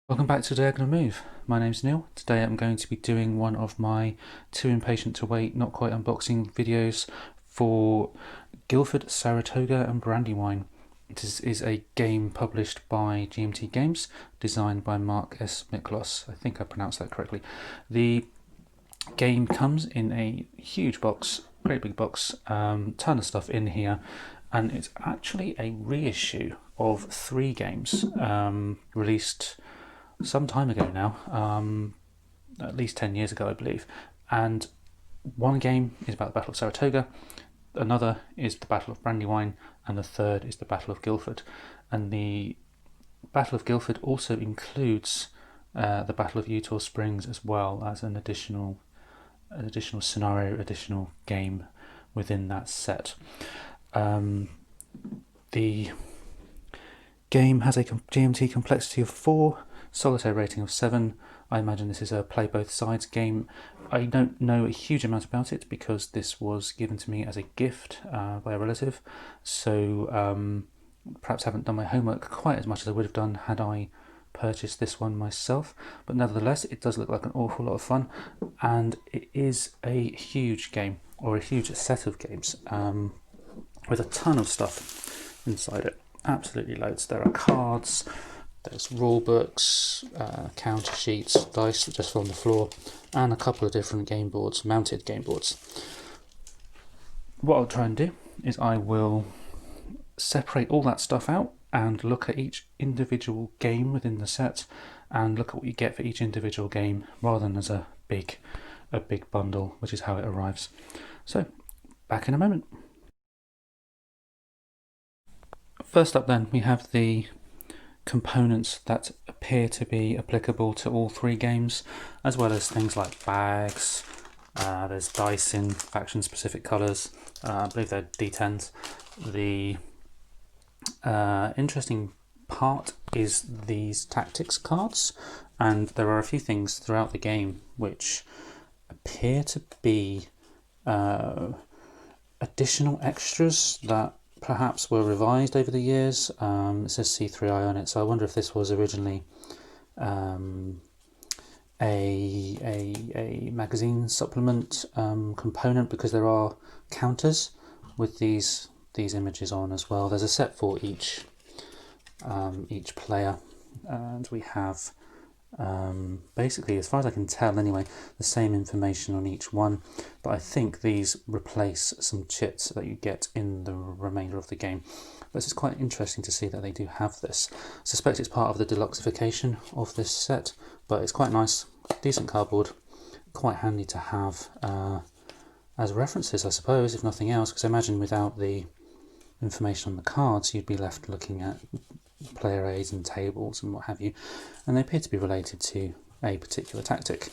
Welcome back to Diagonal Move. My name's Neil. Today I'm going to be doing one of my Too Impatient to Wait, Not Quite unboxing videos for Guilford, Saratoga and Brandywine. This is a game published by GMT Games, designed by Mark S Miklos. I think I pronounced that correctly. The game comes in a huge box, great big box, ton of stuff in here, and it's actually a reissue of 3 games released some time ago now, at least 10 years ago I believe, and one game is about the Battle of Saratoga, another is the Battle of Brandywine, and the third is the Battle of Guilford. And the Battle of Guilford also includes the Battle of Eutaw Springs as well as an additional scenario, additional game within that set. The game has a GMT complexity of 4, solitaire rating of 7. I imagine this is a play both sides game. I don't know a huge amount about it because this was given to me as a gift by a relative, so perhaps haven't done my homework quite as much as I would have done had I purchased this one myself, but nevertheless it does look like an awful lot of fun, and it is a huge game, or a huge set of games, with a ton of stuff inside it. Absolutely loads. There are cards, there's rule books, counter sheets, dice that just fall on the floor, and a couple of different game boards, mounted game boards. What I'll try and do is I will separate all that stuff out and look at each individual game within the set and look at what you get for each individual game rather than as a big bundle, which is how it arrives. So, back in a moment. First up then, we have the components that appear to be applicable to all 3 games, as well as things like bags. There's dice in faction-specific colours. I believe they're D10s. The interesting part is these tactics cards, and there are a few things throughout the game which appear to be additional extras that perhaps were revised over the years. It says C3I on it, so I wonder if this was originally a magazine supplement component, because there are counters with these images on as well. There's a set for each player, and we have basically, as far as I can tell anyway, the same information on each one, but I think these replace some chits that you get in the remainder of the game. But it's quite interesting to see that they do have this. I suspect it's part of the deluxeification of this set, but it's quite nice, decent cardboard, quite handy to have as references, I suppose, if nothing else, because I imagine without the information on the cards you'd be left looking at player aids and tables and what have you, and they appear to be related to a particular tactic,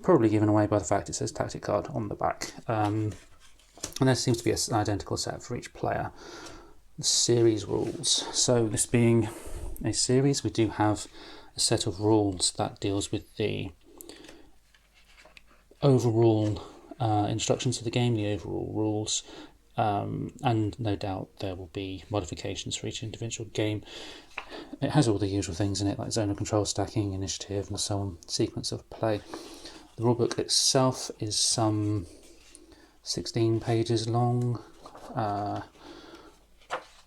probably given away by the fact it says tactic card on the back. And there seems to be an identical set for each player. The series rules. So this being a series, we do have a set of rules that deals with the overall instructions of the game, the overall rules. And no doubt there will be modifications for each individual game. It has all the usual things in it, like zone of control, stacking, initiative, and so on, sequence of play. The rulebook itself is some 16 pages long,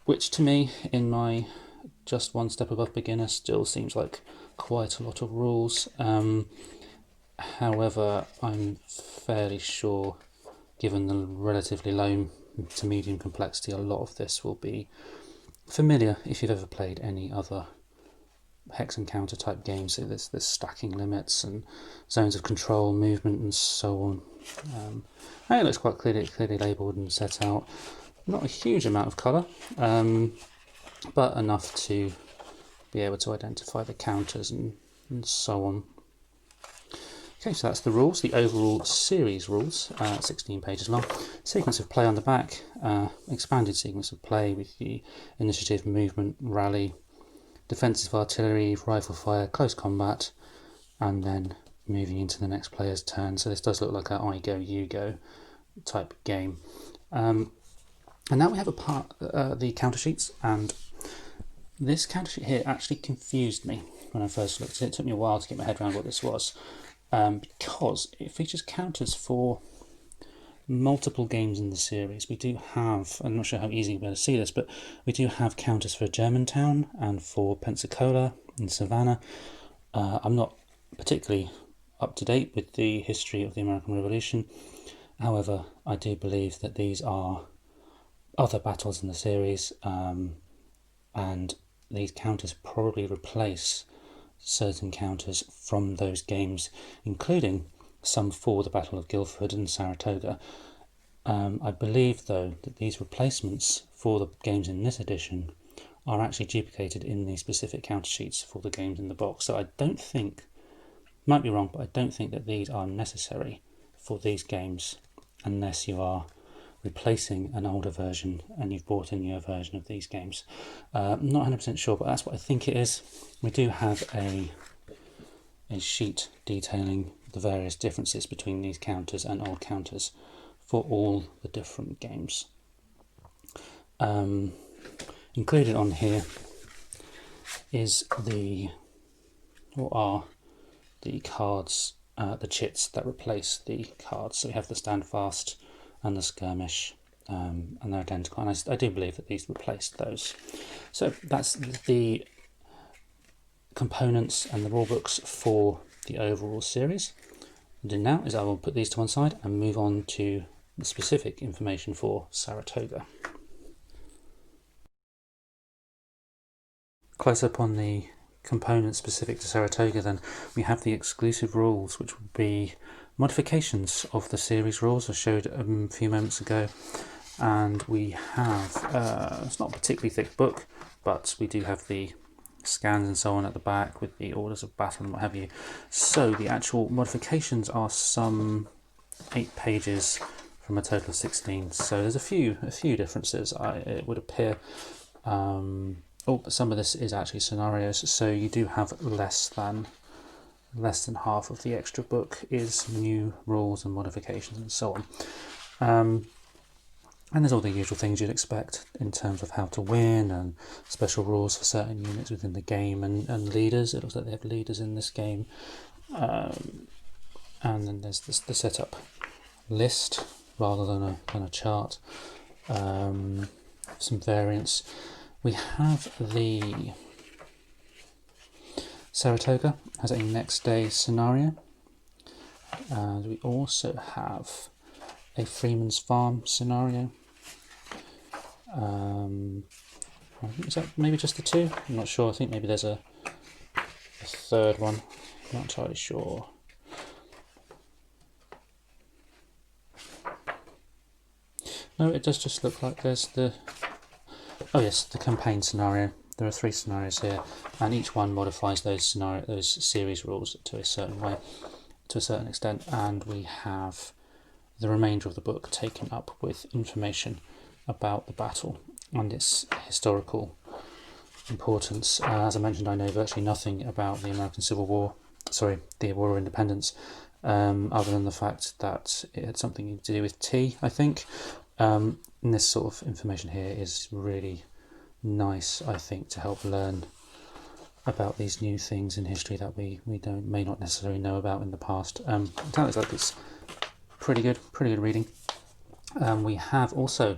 which to me, in my just one step above beginner, still seems like quite a lot of rules. However, I'm fairly sure, given the relatively low to medium complexity, a lot of this will be familiar if you've ever played any other hex and counter type games. So there's stacking limits and zones of control, movement, and so on. And it looks quite clearly labelled and set out. Not a huge amount of colour, but enough to be able to identify the counters and so on. Okay, so that's the rules, the overall series rules, 16 pages long. Sequence of play on the back, expanded sequence of play with the initiative, movement, rally, defensive artillery, rifle fire, close combat, and then moving into the next player's turn. So this does look like a I go, you go type game. And now we have the counter sheets, and this counter sheet here actually confused me. when I first looked at it. It took me a while to get my head around what this was, because it features counters for multiple games in the series. We do have, I'm not sure how easy you'll be able to see this, but we do have counters for Germantown and for Pensacola and Savannah. I'm not particularly up to date with the history of the American Revolution. However, I do believe that these are other battles in the series, and these counters probably replace certain counters from those games, including some for the Battle of Guilford and Saratoga. I believe, though, that these replacements for the games in this edition are actually duplicated in the specific counter sheets for the games in the box. So I don't think, might be wrong, but I don't think that these are necessary for these games unless you are replacing an older version and you've bought a newer version of these games. I'm not 100% sure, but that's what I think it is. We do have a sheet detailing the various differences between these counters and old counters for all the different games. Included on here are the cards, the chits that replace the cards. So we have the Standfast and the Skirmish, and they're identical, and I do believe that these replaced those. So that's the components and the rulebooks for the overall series. What I'll do now is I will put these to one side and move on to the specific information for Saratoga. Close up on the components specific to Saratoga, then we have the exclusive rules, which would be modifications of the series rules I showed a few moments ago. And we have, it's not a particularly thick book, but we do have the scans and so on at the back with the orders of battle and what have you. So the actual modifications are some 8 pages from a total of 16. So there's a few differences, it would appear. Some of this is actually scenarios, so you do have less than half of the extra book is new rules and modifications and so on. And there's all the usual things you'd expect in terms of how to win and special rules for certain units within the game and leaders. It looks like they have leaders in this game. And then there's the setup list rather than a chart. Some variants. We have the Saratoga has a next day scenario, and we also have a Freeman's Farm scenario. Is that maybe just the 2? I'm not sure. I think maybe there's a third one. I'm not entirely sure. No, it does just look like there's the... Oh yes, the campaign scenario. There are 3 scenarios here, and each one modifies those series rules to a certain way, to a certain extent, and we have the remainder of the book taken up with information about the battle and its historical importance. As I mentioned, I know virtually nothing about the American Civil War, the War of Independence, other than the fact that it had something to do with tea, I think. And this sort of information here is really nice, I think, to help learn about these new things in history that we may not necessarily know about in the past. It sounds like it's pretty good reading. We have also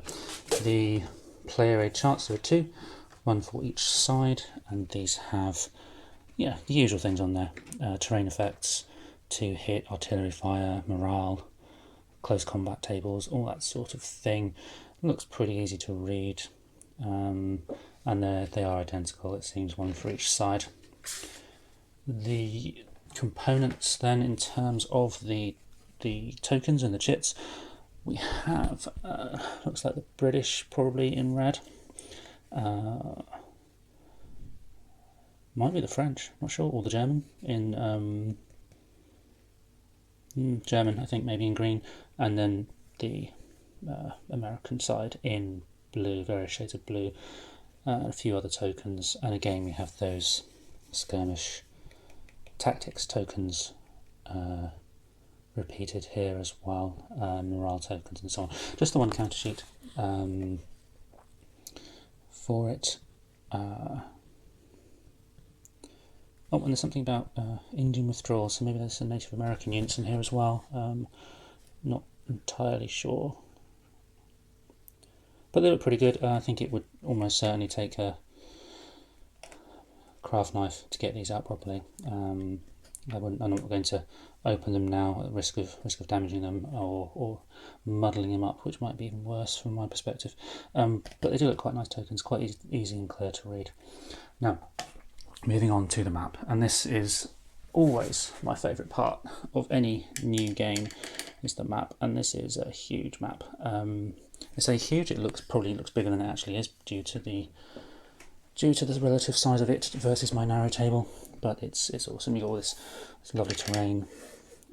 the player aid charts. There are 2, one for each side, and these have the usual things on there: terrain effects, to hit, artillery fire, morale, close combat tables, all that sort of thing. It looks pretty easy to read, and they are identical, it seems, one for each side. The components then, in terms of the tokens and the chits, we have, looks like the British probably in red, might be the French, not sure, or the German in German, I think, maybe in green, and then the American side in blue, various shades of blue, a few other tokens, and again we have those skirmish tactics tokens repeated here as well, morale tokens and so on. Just the one counter sheet for it. Oh, and there's something about Indian withdrawal, so maybe there's some Native American units in here as well. Not entirely sure. But they look pretty good. I think it would almost certainly take a craft knife to get these out properly. I'm not going to open them now at risk of damaging them or muddling them up, which might be even worse from my perspective. But they do look quite nice tokens, quite easy and clear to read. Now, moving on to the map, and this is always my favourite part of any new game, is the map, and this is a huge map. I say huge, it probably looks bigger than it actually is due to the relative size of it versus my narrow table, but it's awesome. You've got all this lovely terrain,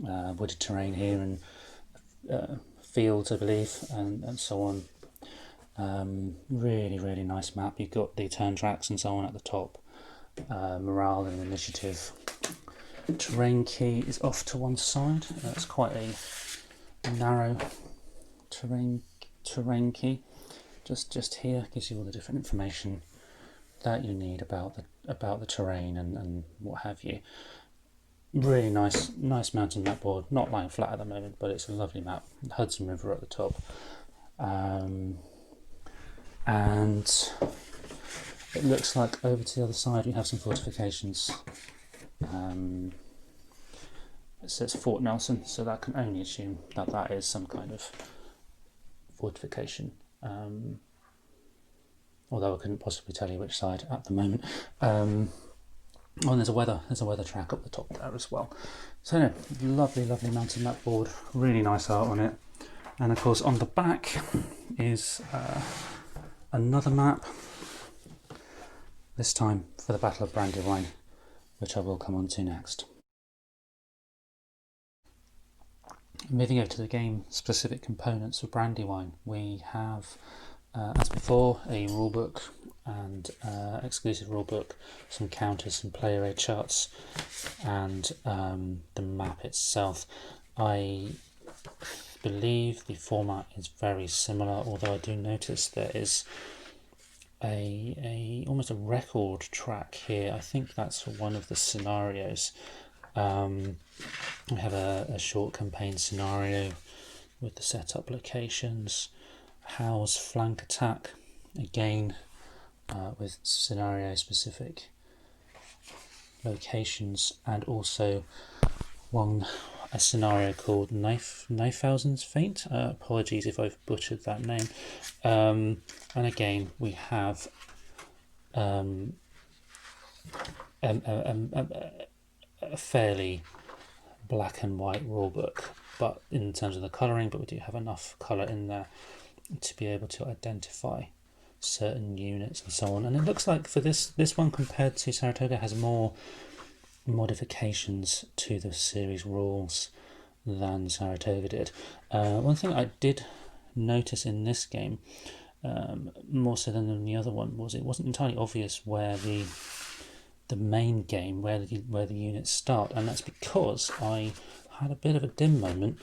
wooded terrain here, and fields, I believe, and so on. Really nice map. You've got the turn tracks and so on at the top. Morale and initiative. Terrain key is off to one side. It's quite a narrow terrain key. Just here gives you all the different information that you need about the terrain and what have you. Really nice mountain map board. Not lying flat at the moment, but it's a lovely map. Hudson River at the top, and it looks like over to the other side we have some fortifications. It says Fort Nelson, so that can only assume that is some kind of fortification. Although I couldn't possibly tell you which side at the moment. And there's a weather track up the top there as well. So no, lovely mountain map board, really nice art on it. And of course on the back is another map, this time for the Battle of Brandywine, which I will come on to next. Moving over to the game specific components of Brandywine, we have as before a rulebook and exclusive rulebook, some counters, some player aid charts, and the map itself. I believe the format is very similar, although I do notice there is almost a record track here. I think that's for one of the scenarios. We have a short campaign scenario with the setup locations, Howe's flank attack, again with scenario specific locations, and also a scenario called Kniphausen's Feint. Apologies if I've butchered that name. And again we have a fairly black and white rulebook, but in terms of the colouring, but we do have enough colour in there to be able to identify certain units and so on. And it looks like for this one, compared to Saratoga, has more modifications to the series rules than Saratoga did. One thing I did notice in this game, more so than in the other one, was it wasn't entirely obvious where the main game, where the units start, and that's because I had a bit of a dim moment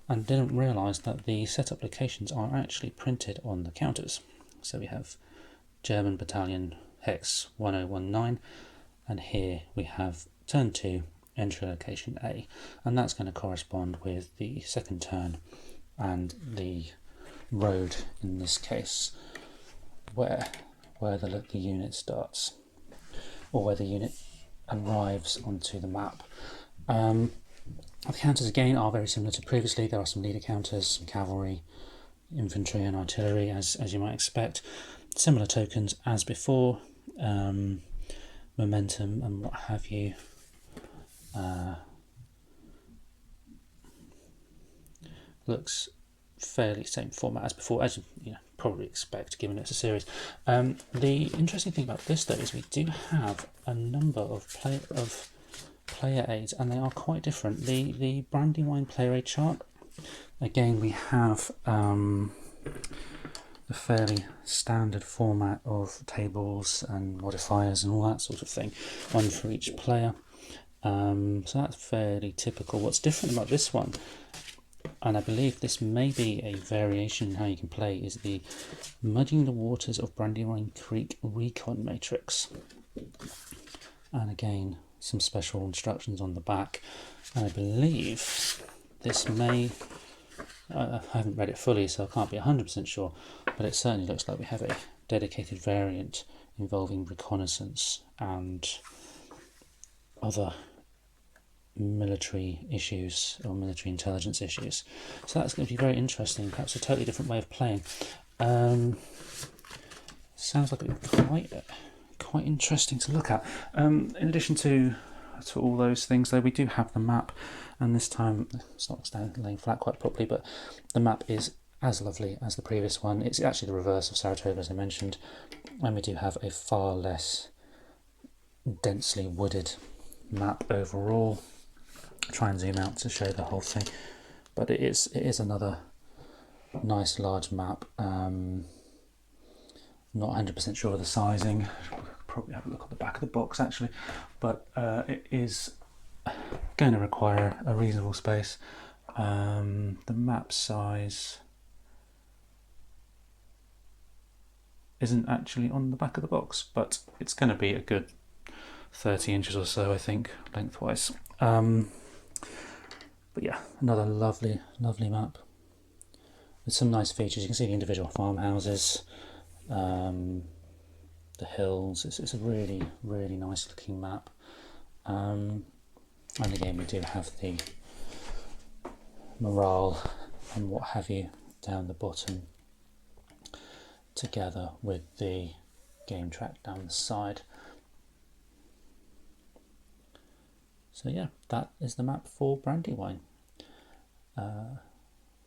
and didn't realise that the setup locations are actually printed on the counters. So we have German Battalion Hex 1019, and here we have turn 2, entry location A, and that's going to correspond with the second turn and the road in this case, where the unit starts, or where the unit arrives onto the map. The counters again are very similar to previously. There are some leader counters, some cavalry, infantry and artillery, as you might expect. Similar tokens as before, momentum and what have you. Looks fairly same format as before, as you probably expect, given it's a series. The interesting thing about this though is we do have a number of player aids, and they are quite different. The Brandywine player aid chart, again we have the fairly standard format of tables and modifiers and all that sort of thing, one for each player. So that's fairly typical. What's different about this one, and I believe this may be a variation in how you can play, is the Muddying the Waters of Brandywine Creek Recon Matrix. And again, some special instructions on the back, and I believe this may, I haven't read it fully so I can't be 100% sure, but it certainly looks like we have a dedicated variant involving reconnaissance and other military issues or military intelligence issues. So that's going to be very interesting, perhaps a totally different way of playing. Sounds like it would be quite interesting to look at. In addition to all those things though, we do have the map, and this time it's not laying flat quite properly, but the map is as lovely as the previous one. It's actually the reverse of Saratoga, as I mentioned, and we do have a far less densely wooded map overall. Try and zoom out to show the whole thing, but it is another nice large map. Not 100% sure of the sizing. Probably have a look on the back of the box actually, but it is going to require a reasonable space. The map size isn't actually on the back of the box, but it's going to be a good 30 inches or so, I think, lengthwise. But yeah, another lovely map with some nice features. You can see the individual farmhouses, the hills. It's a really nice looking map. And again, we do have the morale and what have you down the bottom, together with the game track down the side. So yeah, that is the map for Brandywine.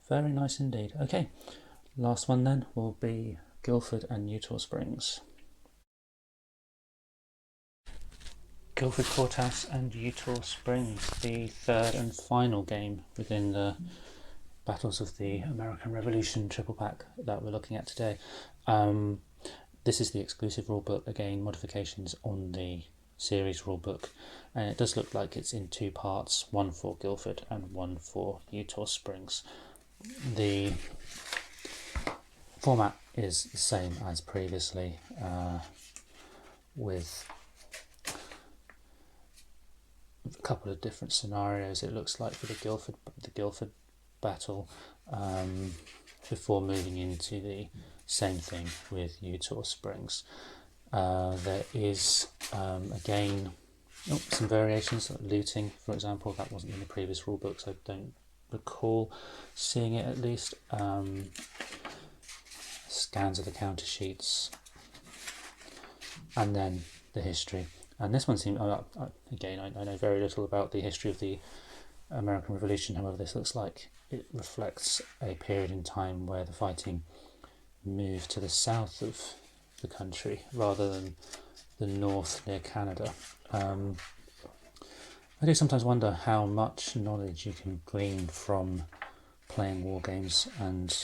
Very nice indeed. Okay, last one then will be Guilford and Eutaw Springs. Guilford Courthouse and Eutaw Springs, the third and final game within the Battles of the American Revolution triple pack that we're looking at today. This is the exclusive rulebook, again modifications on the series rulebook, and it does look like it's in two parts, one for Guilford and one for Eutaw Springs. The format is the same as previously, with a couple of different scenarios, it looks like, for the Guilford battle, before moving into the same thing with Eutaw Springs. There is again some variations, like looting, for example. That wasn't in the previous rulebooks. I don't recall seeing it, at least. Scans of the counter sheets, and then the history. And this one seems, again, I know very little about the history of the American Revolution. However, this looks like it reflects a period in time where the fighting moved to the south of the country rather than the north near Canada. I do sometimes wonder how much knowledge you can glean from playing war games, and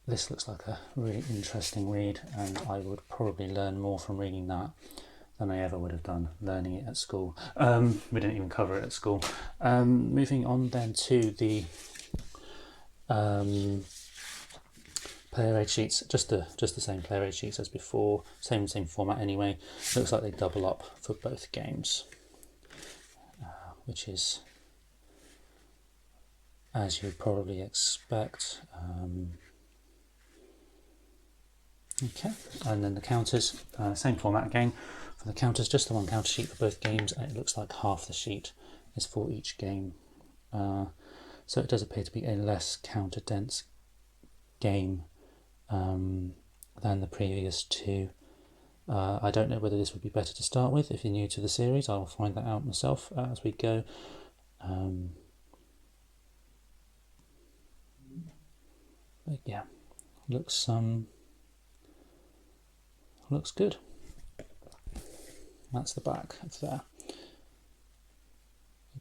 this looks like a really interesting read, and I would probably learn more from reading that than I ever would have done learning it at school. We didn't even cover it at school. Moving on then to the player aid sheets, just the same player aid sheets as before, same format anyway. Looks like they double up for both games, which is as you would probably expect. Okay, and then the counters, same format again. For the counters, just the one counter sheet for both games, and it looks like half the sheet is for each game. So it does appear to be a less counter dense game than the previous two. I don't know whether this would be better to start with. If you're new to the series, I will find that out myself as we go. But yeah, looks good. That's the back of there.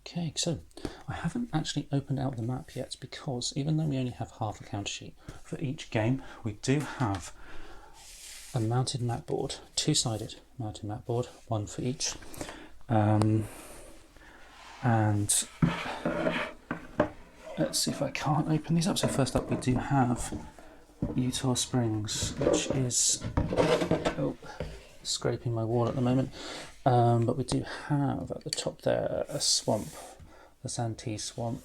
Okay, so I haven't actually opened out the map yet, because even though we only have half a counter sheet for each game, we do have a mounted map board, two-sided mounted map board, one for each. And let's see if I can't open these up. So first up we do have Eutaw Springs, which is scraping my wall at the moment. But we do have at the top there a swamp, the Santee Swamp.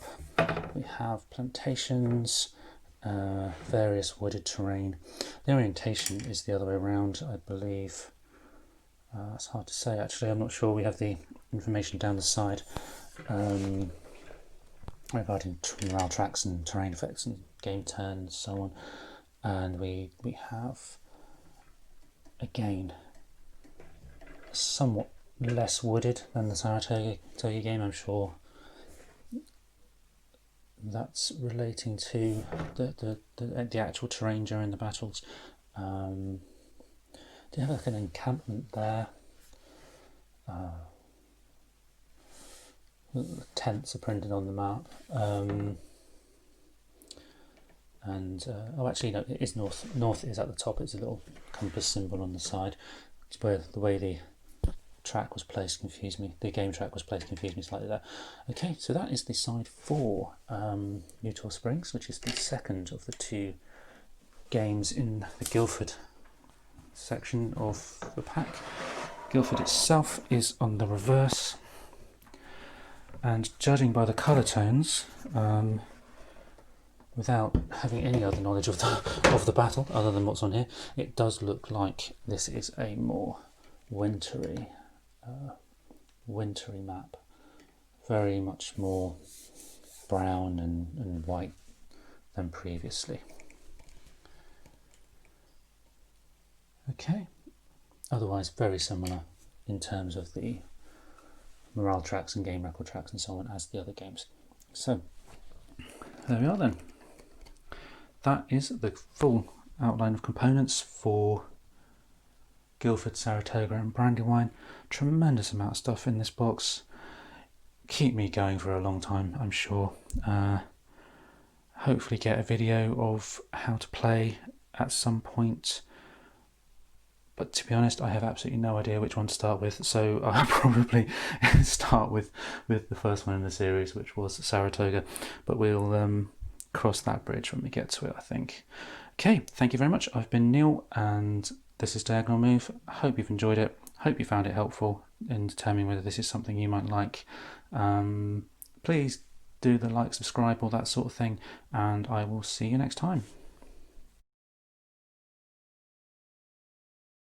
We have plantations, various wooded terrain. The orientation is the other way around, I believe. It's hard to say actually, I'm not sure. We have the information down the side regarding morale tracks and terrain effects and game turn and so on. And we have, again, somewhat less wooded than the Saratoga game. I'm sure that's relating to the actual terrain during the battles. Do you have like an encampment there? The tents are printed on the map. Oh, actually, no, it is north. North is at the top. It's a little compass symbol on the side. It's where the way the track was placed confused me. The game track was placed confused me slightly there. Okay, so that is the side 4, Utah Springs, which is the second of the 2 games in the Guilford section of the pack. Guilford itself is on the reverse, and judging by the colour tones, without having any other knowledge of the battle other than what's on here, it does look like this is a more wintry map, very much more brown and white than previously. Okay, otherwise very similar in terms of the morale tracks and game record tracks and so on as the other games. So there we are then. That is the full outline of components for Guilford, Saratoga and Brandywine. Tremendous amount of stuff in this box. Keep me going for a long time, I'm sure. Hopefully get a video of how to play at some point. But to be honest, I have absolutely no idea which one to start with, so I'll probably start with the first one in the series, which was Saratoga. But we'll cross that bridge when we get to it, I think. Okay, thank you very much. I've been Neil, and this is Diagonal Move. I hope you've enjoyed it. Hope you found it helpful in determining whether this is something you might like. Please do the like, subscribe, all that sort of thing, and I will see you next time.